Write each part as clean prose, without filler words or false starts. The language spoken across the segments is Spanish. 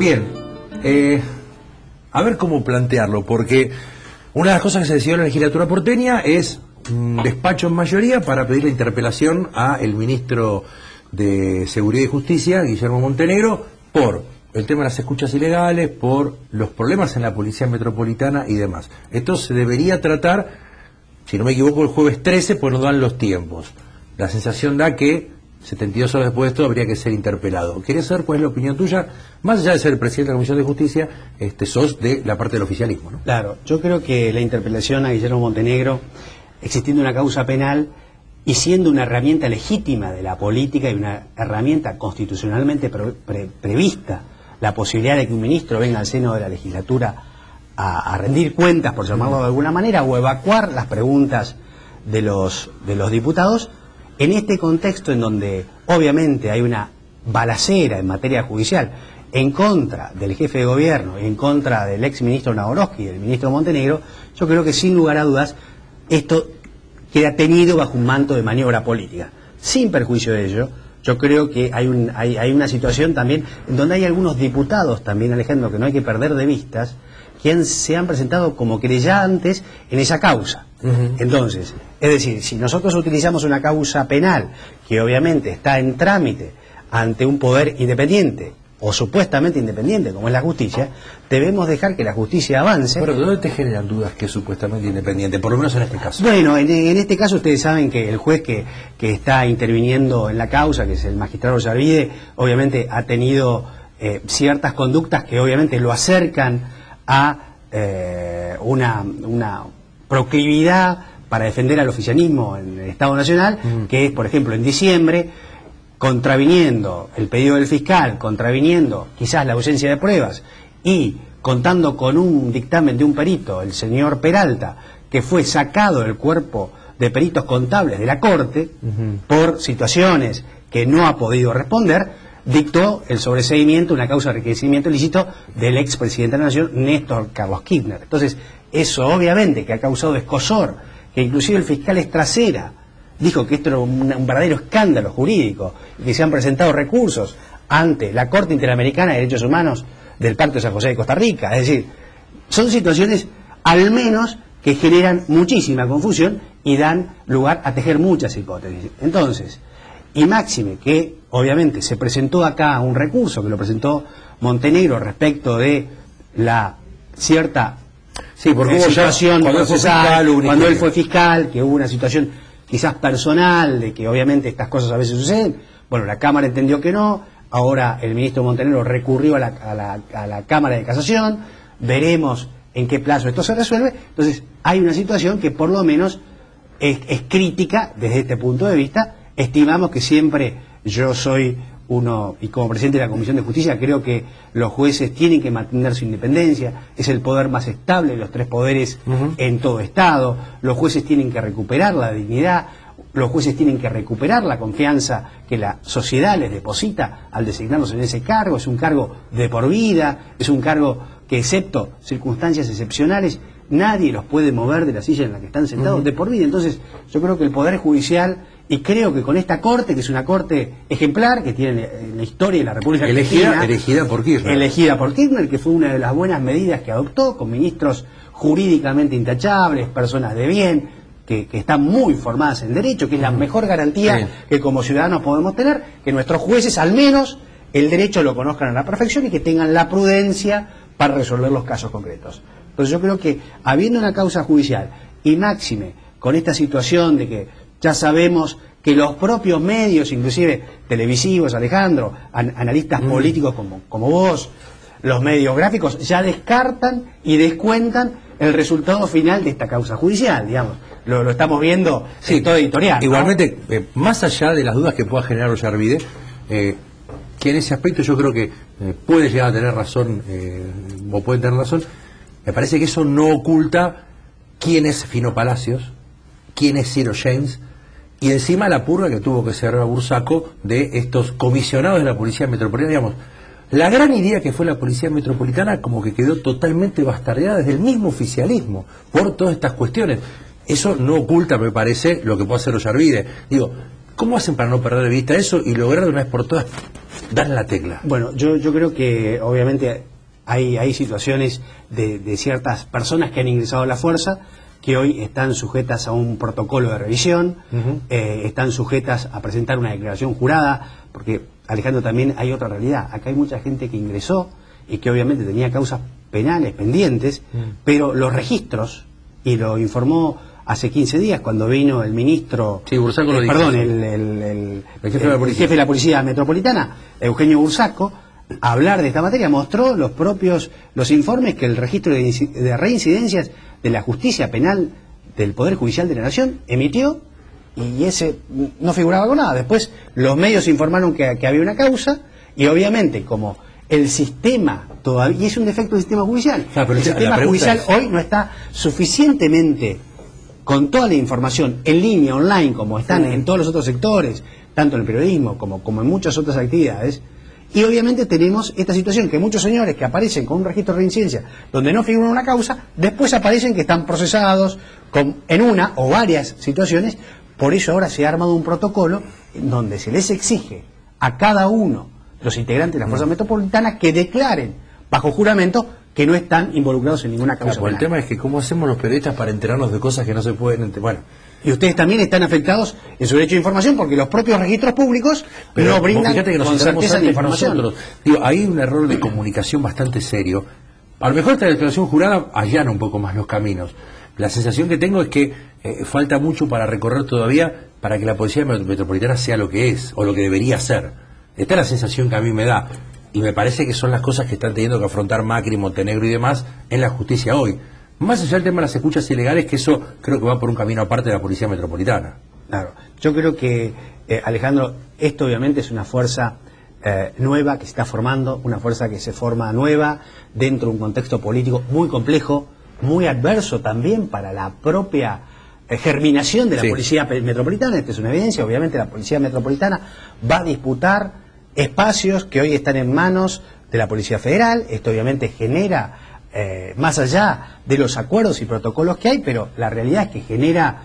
Bien, a ver cómo plantearlo, porque una de las cosas que se decidió en la legislatura porteña es un despacho en mayoría para pedir la interpelación al ministro de Seguridad y Justicia, Guillermo Montenegro, por el tema de las escuchas ilegales, por los problemas en la Policía Metropolitana y demás. Esto se debería tratar, si no me equivoco, el jueves 13, pues nos dan los tiempos. La sensación da que 72 horas después de esto habría que ser interpelado. Quería saber cuál es la opinión tuya, más allá de ser el presidente de la Comisión de Justicia, sos de la parte del oficialismo, ¿no? Claro, yo creo que la interpelación a Guillermo Montenegro, existiendo una causa penal y siendo una herramienta legítima de la política y una herramienta constitucionalmente prevista, la posibilidad de que un ministro venga al seno de la legislatura a rendir cuentas, por llamarlo de alguna manera, o evacuar las preguntas de los diputados, en este contexto en donde obviamente hay una balacera en materia judicial en contra del jefe de gobierno y en contra del ex ministro Nagorovsky y del ministro Montenegro, yo creo que sin lugar a dudas esto queda tenido bajo un manto de maniobra política. Sin perjuicio de ello, yo creo que hay una situación también en donde hay algunos diputados también, Alejandro, que no hay que perder de vistas, que se han presentado como querellantes en esa causa. Entonces, es decir, si nosotros utilizamos una causa penal que obviamente está en trámite ante un poder independiente o supuestamente independiente como es la justicia, debemos dejar que la justicia avance. Pero ¿de dónde te generan dudas que es supuestamente independiente? Por lo menos en este caso. Bueno, en este caso ustedes saben que el juez que está interviniendo en la causa, que es el magistrado Ollarvide, obviamente ha tenido ciertas conductas que obviamente lo acercan a una proclividad para defender al oficialismo en el Estado Nacional, que es, por ejemplo, en diciembre, contraviniendo el pedido del fiscal, contraviniendo quizás la ausencia de pruebas y contando con un dictamen de un perito, el señor Peralta, que fue sacado del cuerpo de peritos contables de la Corte por situaciones que no ha podido responder, dictó el sobreseimiento, una causa de enriquecimiento ilícito del expresidente de la Nación, Néstor Carlos Kirchner. Entonces, eso obviamente que ha causado escozor, que inclusive el fiscal Estracera dijo que esto era un verdadero escándalo jurídico y que se han presentado recursos ante la Corte Interamericana de Derechos Humanos del Pacto de San José de Costa Rica. Es decir, son situaciones al menos que generan muchísima confusión y dan lugar a tejer muchas hipótesis. Entonces, y máxime que obviamente se presentó acá un recurso que lo presentó Montenegro respecto de la cierta situación procesal, cuando él fue fiscal, que hubo una situación quizás personal, de que obviamente estas cosas a veces suceden. Bueno, la Cámara entendió que no, ahora el ministro Montenegro recurrió a la Cámara de Casación, veremos en qué plazo esto se resuelve. Entonces hay una situación que por lo menos es crítica desde este punto de vista. Estimamos que siempre yo soy uno, y como presidente de la Comisión de Justicia, creo que los jueces tienen que mantener su independencia, es el poder más estable de los tres poderes en todo Estado, los jueces tienen que recuperar la dignidad, los jueces tienen que recuperar la confianza que la sociedad les deposita al designarlos en ese cargo, es un cargo de por vida, es un cargo que excepto circunstancias excepcionales, nadie los puede mover de la silla en la que están sentados de por vida. Entonces yo creo que el Poder Judicial, y creo que con esta Corte, que es una Corte ejemplar, que tiene en la historia de la República Argentina... Elegida por Kirchner. Elegida por Kirchner, que fue una de las buenas medidas que adoptó, con ministros jurídicamente intachables, personas de bien, que están muy formadas en derecho, que es la mejor garantía que como ciudadanos podemos tener, que nuestros jueces al menos el derecho lo conozcan a la perfección y que tengan la prudencia para resolver los casos concretos. Entonces yo creo que habiendo una causa judicial y máxime con esta situación de que ya sabemos que los propios medios, inclusive televisivos, Alejandro, analistas políticos como vos, los medios gráficos, ya descartan y descuentan el resultado final de esta causa judicial, digamos. Lo estamos viendo en todo editorial. Igualmente, ¿no? Más allá de las dudas que pueda generar Ollarvide, que en ese aspecto yo creo que puede llegar a tener razón, o pueden tener razón, me parece que eso no oculta quién es Fino Palacios, quién es Ciro James, y encima la purga que tuvo que cerrar Bursaco de estos comisionados de la Policía Metropolitana. Digamos, la gran idea que fue la Policía Metropolitana como que quedó totalmente bastardeada desde el mismo oficialismo por todas estas cuestiones. Eso no oculta, me parece, lo que puede hacer Ollarvide. Digo, ¿Cómo hacen para no perder de vista eso y lograr de una vez por todas dar la tecla? Bueno, yo creo que obviamente hay situaciones de ciertas personas que han ingresado a la fuerza que hoy están sujetas a un protocolo de revisión, están sujetas a presentar una declaración jurada, porque, Alejandro, también hay otra realidad. Acá hay mucha gente que ingresó y que obviamente tenía causas penales pendientes, pero los registros, y lo informó hace 15 días cuando vino el ministro, sí, Bursaco lo dijo, perdón, sí. el jefe de la Policía Metropolitana, Eugenio Bursaco, a hablar de esta materia, mostró los informes que el registro de reincidencias de la justicia penal del Poder Judicial de la Nación emitió, y ese no figuraba con nada. Después los medios informaron que había una causa, y obviamente como el sistema todavía, y es un defecto del sistema judicial, pero el sistema judicial hoy no está suficientemente con toda la información en línea, online, como están en todos los otros sectores, tanto en el periodismo como en muchas otras actividades. Y obviamente tenemos esta situación que muchos señores que aparecen con un registro de reincidencia donde no figura una causa, después aparecen que están procesados en una o varias situaciones. Por eso ahora se ha armado un protocolo en donde se les exige a cada uno de los integrantes de la Fuerza Metropolitana que declaren bajo juramento que no están involucrados en ninguna causa penal. El tema es que cómo hacemos los periodistas para enterarnos de cosas que no se pueden bueno. Y ustedes también están afectados en su derecho de información porque los propios registros públicos no brindan que nos con certeza de información. Nosotros. Digo, hay un error de comunicación bastante serio. A lo mejor esta declaración jurada allana un poco más los caminos. La sensación que tengo es que falta mucho para recorrer todavía para que la Policía Metropolitana sea lo que es o lo que debería ser. Esta es la sensación que a mí me da. Y me parece que son las cosas que están teniendo que afrontar Macri, Montenegro y demás en la justicia hoy. Más allá del tema de las escuchas ilegales, que eso creo que va por un camino aparte de la Policía Metropolitana. Claro, yo creo que, Alejandro, esto obviamente es una fuerza nueva que se está formando, una fuerza que se forma nueva dentro de un contexto político muy complejo, muy adverso también para la propia germinación de la Policía Metropolitana. Esta es una evidencia. Obviamente la Policía Metropolitana va a disputar espacios que hoy están en manos de la Policía Federal. Esto obviamente genera, más allá de los acuerdos y protocolos que hay, pero la realidad es que genera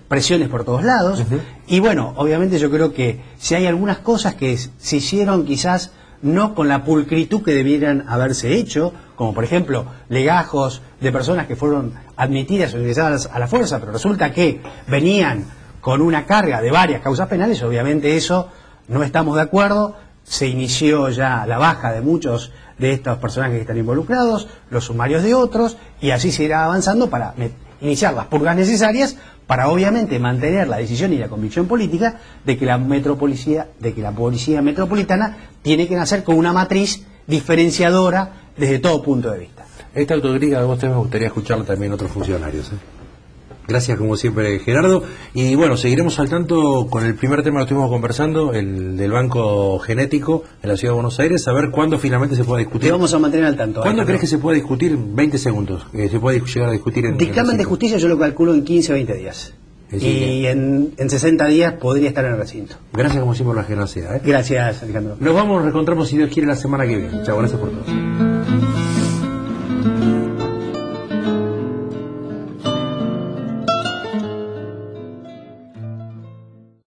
presiones por todos lados. Y bueno, obviamente yo creo que si hay algunas cosas que se hicieron quizás no con la pulcritud que debieran haberse hecho, como por ejemplo legajos de personas que fueron admitidas o ingresadas a la fuerza, pero resulta que venían con una carga de varias causas penales, obviamente eso no estamos de acuerdo. Se inició ya la baja de muchos de estos personajes que están involucrados, los sumarios de otros, y así se irá avanzando para iniciar las purgas necesarias para obviamente mantener la decisión y la convicción política de que la Policía Metropolitana tiene que nacer con una matriz diferenciadora desde todo punto de vista. Esta autocrítica de vos me gustaría escucharla también otros funcionarios. Gracias como siempre, Gerardo, y bueno, seguiremos al tanto con el primer tema que estuvimos conversando, el del banco genético en la Ciudad de Buenos Aires, a ver cuándo finalmente se pueda discutir. Te vamos a mantener al tanto. ¿Cuándo crees que se pueda discutir? 20 segundos, se puede llegar a discutir en dictamen de justicia yo lo calculo en 15 o 20 días. Y en 60 días podría estar en el recinto. Gracias como siempre por la generosidad. Gracias, Alejandro. Nos encontramos si Dios quiere la semana que viene. Chao, gracias por todo.